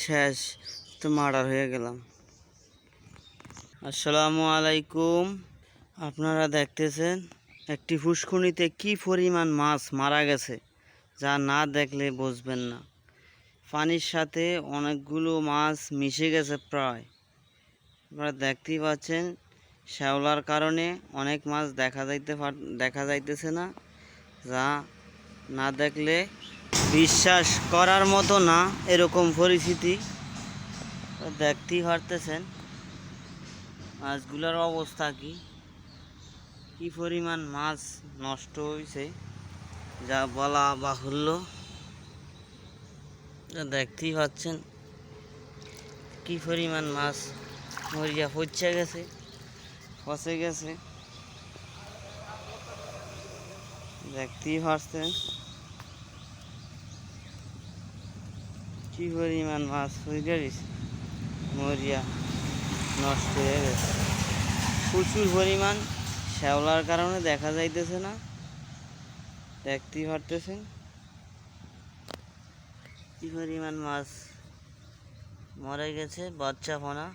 শেষ, তো মার্ডার হয়ে গেলাম। আসসালামু আলাইকুম। আপনারা দেখতেছেন একটি ফুসকুনিতে কি পরিমাণ মাছ মারা গেছে, যা না দেখলে বুঝবেন না। পানির সাথে অনেকগুলো মাছ মিশে গেছে প্রায়। আপনারা দেখতেই পাচ্ছেন, শ্যাওলার কারণে অনেক মাছ দেখা যাইতেছে না, যা না দেখলে বিশ্বাস করার মতো না। এরকম পরিস্থিতি দেখতেই পারতেছেন মাছগুলোর অবস্থা কি পরিমাণ মাছ নষ্ট হয়েছে, যা বলা বাহুল্য। দেখতেই পাচ্ছেন কি পরিমাণ মাছ মরিয়া পচে গেছে, ফসে গেছে। দেখতেই পাচ্ছেন কি পরিমাণ মাছ হয়ে গেছে, মরিয়া নষ্ট হয়ে গেছে। প্রচুর পরিমাণ শ্যাওলার কারণে দেখা যাইতেছে না। দেখতেই পারতেছেন কি পরিমাণ মাছ মরে গেছে, বাচ্চা পোনা।